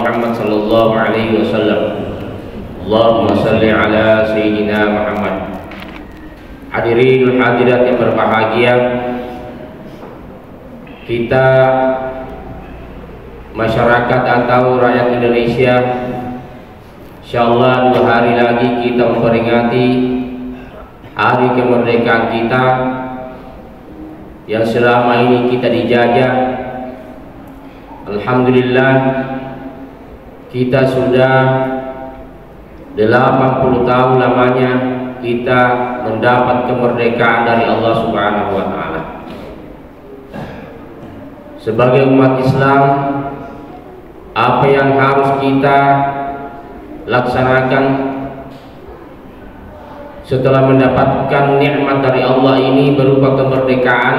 Muhammad sallallahu alaihi wasallam. Allahumma salli ala sayyidina Muhammad. Hadirin hadirat yang berbahagia, kita masyarakat atau rakyat Indonesia, insyaallah 2 hari lagi kita memperingati hari kemerdekaan kita yang selama ini kita dijajah. Alhamdulillah, kita sudah 80 tahun lamanya kita mendapat kemerdekaan dari Allah Subhanahu wa taala. Sebagai umat Islam, apa yang harus kita laksanakan setelah mendapatkan nikmat dari Allah ini berupa kemerdekaan,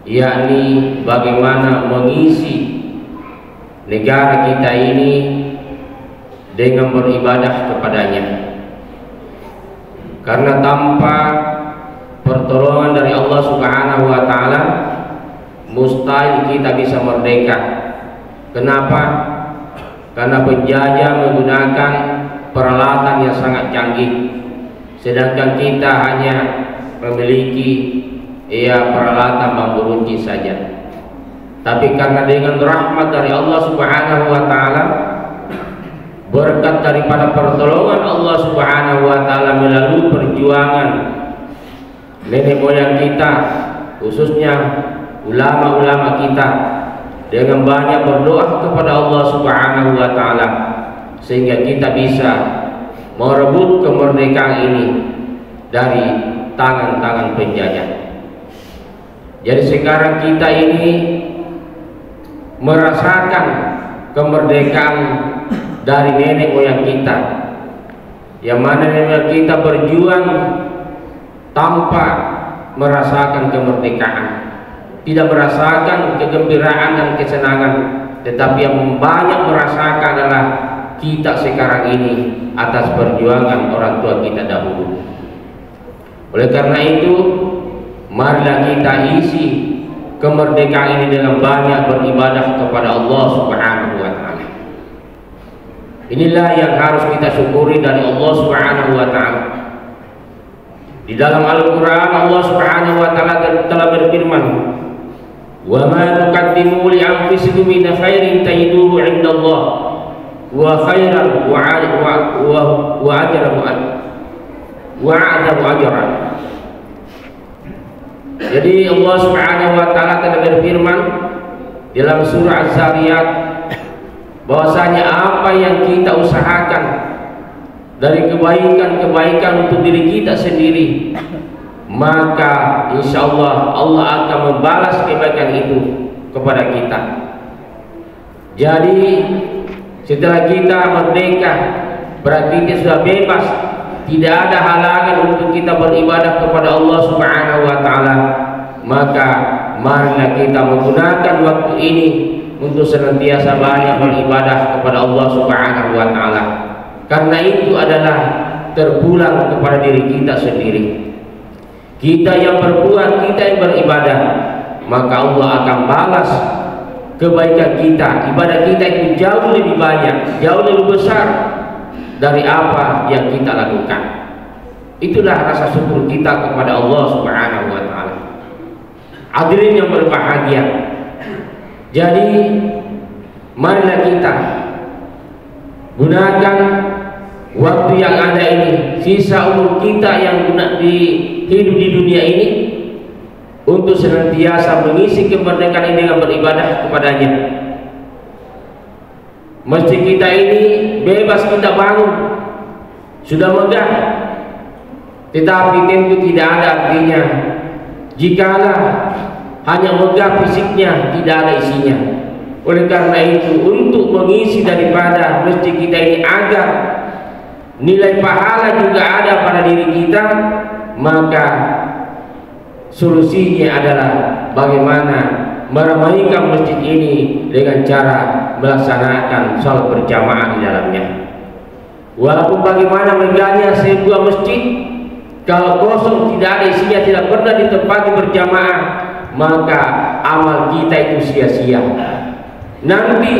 yakni bagaimana mengisi negara kita ini dengan beribadah kepadanya. Karena tanpa pertolongan dari Allah Subhanahu wa taala mustahil kita bisa merdeka. Kenapa? Karena penjajah menggunakan peralatan yang sangat canggih, sedangkan kita hanya memiliki peralatan bambu runcing saja. Tapi karena dengan rahmat dari Allah Subhanahu wa taala, berkat daripada pertolongan Allah Subhanahu wa taala melalui perjuangan nenek moyang kita, khususnya ulama-ulama kita, dengan banyak berdoa kepada Allah Subhanahu wa taala, sehingga kita bisa merebut kemerdekaan ini dari tangan-tangan penjajah. Jadi sekarang kita ini merasakan kemerdekaan dari nenek moyang kita, yang mana nenek moyang kita berjuang tanpa merasakan kemerdekaan, tidak merasakan kegembiraan dan kesenangan, tetapi yang banyak merasakan adalah kita sekarang ini atas perjuangan orang tua kita dahulu. Oleh karena itu, marilah kita isi kemerdekaan ini dengan banyak beribadah kepada Allah Subhanahu wa taala. Inilah yang harus kita syukuri dari Allah Subhanahu wa taala. Di dalam Al-Qur'an Allah Subhanahu wa taala telah berfirman, "Wa ma tuqaddimu li anfusikum min khairin tajiduhu 'inda Allah wa khairan wa a'zamu ajran." Jadi Allah Subhanahu wa taala telah berfirman dalam surah Az-Zariyat bahwasanya apa yang kita usahakan dari kebaikan-kebaikan untuk diri kita sendiri, maka insya Allah Allah akan membalas kebaikan itu kepada kita. Jadi setelah kita merdeka, berarti kita sudah bebas, tidak ada halangan untuk kita beribadah kepada Allah Subhanahu wa taala. Maka marilah kita menggunakan waktu ini untuk senantiasa banyak beribadah kepada Allah Subhanahu wa taala. Karena itu adalah terpulang kepada diri kita sendiri. Kita yang berbuat, kita yang beribadah, maka Allah akan balas kebaikan kita. Ibadah kita itu jauh lebih banyak, jauh lebih besar dari apa yang kita lakukan. Itulah rasa syukur kita kepada Allah Subhanahu wa taala. Hadirin yang berbahagia, jadi marilah kita gunakan waktu yang ada ini, sisa umur kita yang hidup di dunia ini, untuk senantiasa mengisi kemerdekaan ini dengan beribadah kepadanya. Masjid kita ini bebas kita bangun, sudah megah, tetapi tentu tidak ada artinya jikalau hanya megah fisiknya, tidak ada isinya. Oleh karena itu, untuk mengisi daripada masjid kita ini agar nilai pahala juga ada pada diri kita, maka solusinya adalah bagaimana meramaikan masjid ini dengan cara melaksanakan sholat berjamaah di dalamnya. Walaupun bagaimana megahnya sebuah masjid, kalau kosong tidak ada isinya, tidak pernah ditempati berjamaah, maka amal kita itu sia-sia. Nanti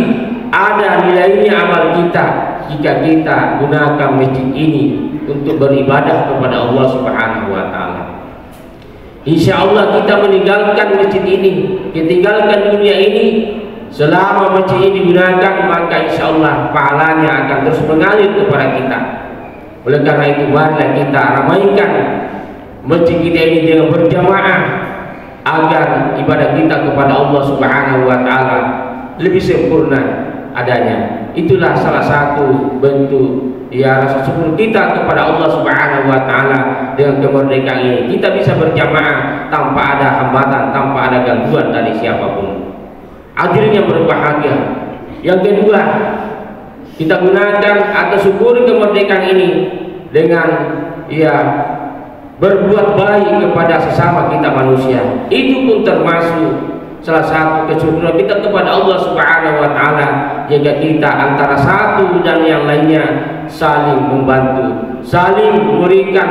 ada nilainya amal kita jika kita gunakan masjid ini untuk beribadah kepada Allah Subhanahu wa taala. Insya Allah kita meninggalkan masjid ini, tinggalkan dunia ini, selama masjid ini digunakan, maka insya Allah pahalanya akan terus mengalir kepada kita. Oleh karena itu, marilah kita ramaikan masjid kita ini dengan berjamaah agar ibadah kita kepada Allah Subhanahu wa taala lebih sempurna adanya. Itulah salah satu bentuk rasa syukur kita kepada Allah Subhanahu wa taala dengan kemerdekaan ini. Kita bisa berjamaah tanpa ada hambatan, tanpa ada gangguan dari siapapun. Hadirin yang berbahagia. Yang kedua, kita gunakan atau syukuri kemerdekaan ini dengan berbuat baik kepada sesama kita manusia. Itu pun termasuk salah satu kesyukuran kita kepada Allah Subhanahu wa taala jika kita antara satu dan yang lainnya saling membantu, saling memberikan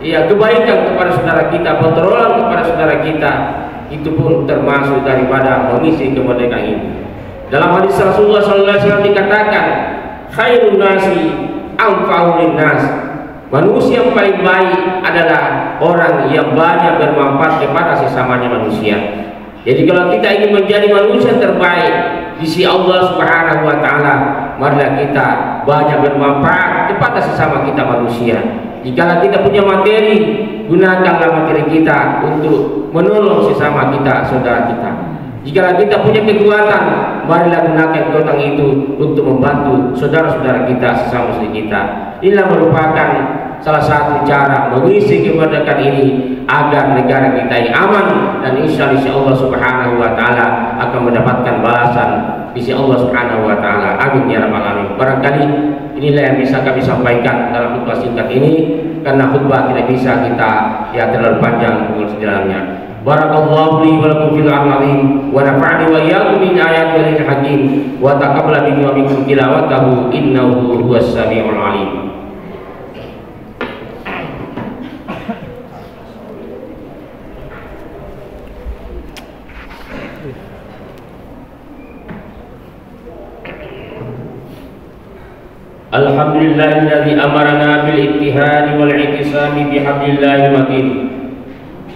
kebaikan kepada saudara kita, pertolongan kepada saudara kita. Itu pun termasuk daripada mengisi kemerdekaan ini. Dalam hadis Rasulullah SAW dikatakan, khairun nasi anfa'un nas. Manusia yang paling baik adalah orang yang banyak bermanfaat kepada sesamanya manusia. Jadi kalau kita ingin menjadi manusia terbaik di sisi Allah Subhanahu wa taala, marilah kita banyak bermanfaat kepada sesama kita manusia. Jika kita punya materi, gunakanlah materi kita untuk menolong sesama kita, saudara kita. Jika kita punya kekuatan, marilah gunakan kekuatan itu untuk membantu saudara-saudara kita, sesama muslim kita. Inilah merupakan salah satu cara mengisi kemerdekaan ini agar negara kita ini aman, dan insya Allah Subhanahu wa taala akan mendapatkan balasan di sisi Allah Subhanahu wa taala. Amin ya rabbal alamin. Barangkali inilah yang bisa kami sampaikan dalam khutbah singkat ini, karena khutbah tidak bisa kita terlalu panjang sejalannya. Barakallahu li wa lakum fil azim wa nafa'ani wa iyyakum min ayati wa hakim wa taqabbal minni wa minkum tilawatahu innahu huwas samiul alim. Alhamdulillahilladzi amarna bil ittihadi wal i'tisami bihablillahil matin.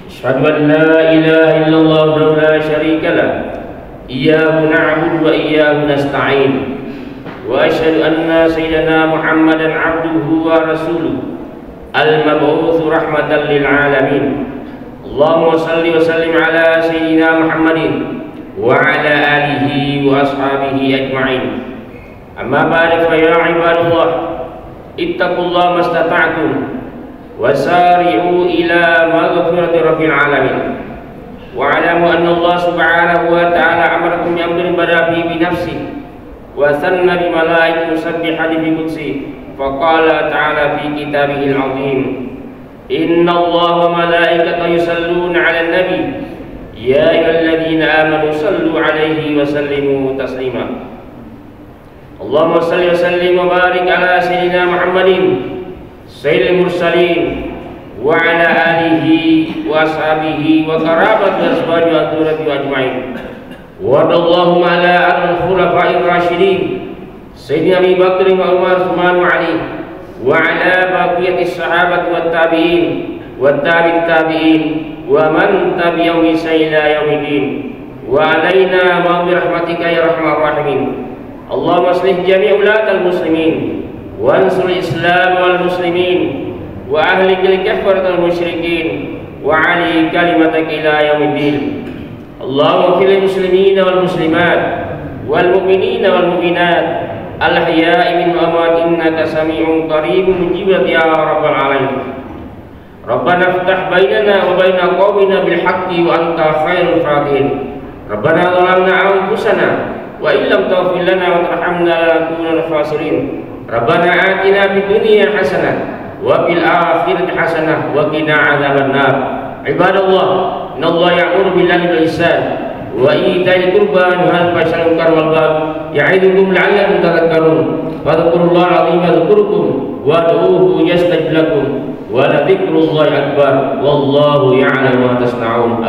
Asyhadu an la ilaha illallah wa la syarika lah. Iyyahu na'budu wa iyyahu nasta'in. Wa asyhadu anna sayyidana Muhammadan 'abduhu wa rasuluhu al-mab'utsu rahmatan lil 'alamin. Allahumma shalli wa sallim ala sayyidina Muhammadin wa ala alihi wa ashabihi ajma'in. Amma ba'du, fa ya ibadallah, ittaqullaha mastata'tum wasari'u ila maghfirati rabbil alamin. Wa'lamu anna Allah subhanahu wa ta'ala amarakum bi'amrin bada bi nafsihi wa sanna bi malaikatihi musabbihati bi qudsihi. Faqala ta'ala fi kitabihil 'azim, inna Allah wa malaikatahu yusalluna 'alan nabi ya ayyuhalladzina amanu sallu 'alaihi wa sallimu taslima. Allahumma salli wa sallim wa barik ala sayyidina Muhammadin sayyidil mursalin wa ala alihi wa ashabihi wa qarabati azwaji wa dzurriyyati ajmain. Wa radallahu ala al-khulafa'ir rasyidin sayyidina Abi Bakr wa Umar Utsman wa Ali wa ala baqiyati sahabati wat tabi'in wat tabi'it tabi'in wa man tabi'ahum bi ila yaumiddin wa alaina wa bi rahmatika ya arhamar rahimin. Allahumma aslih jami' ulatal muslimin wa ansur islam wal muslimin wa ahlik al-kafaratal musyrikin wa ali kalimataka ila yaumiddin. Allahumma fil muslimin wal muslimat wal mu'minin wal mu'minat al ahya'i min amwat innaka sami'un qaribun mujibud ya rabbal alamin. Rabbana iftah bainana wa baina qaumina bil haqqi wa anta khairul fatihin. Rabbana zalamna anfusana wa illam taghfir lana wa tarhamna lanakunanna khasirin. Rabbana atina fid dunya hasanah wa fil akhirati hasanah wa qina adzabannar. Ibadallah, innallaha ya'muru bil 'adli wal ihsan wa ita'i qurba wa yanha 'anil fahsya'i wal munkari wal baghi ya'idukum la'allakum tadhakkarun. Fadhkurullaha al-'azima yadhkurkum wad'uuhu yastajib lakum wa la dzikrullahi akbar wallahu ya'lamu ma tasna'un.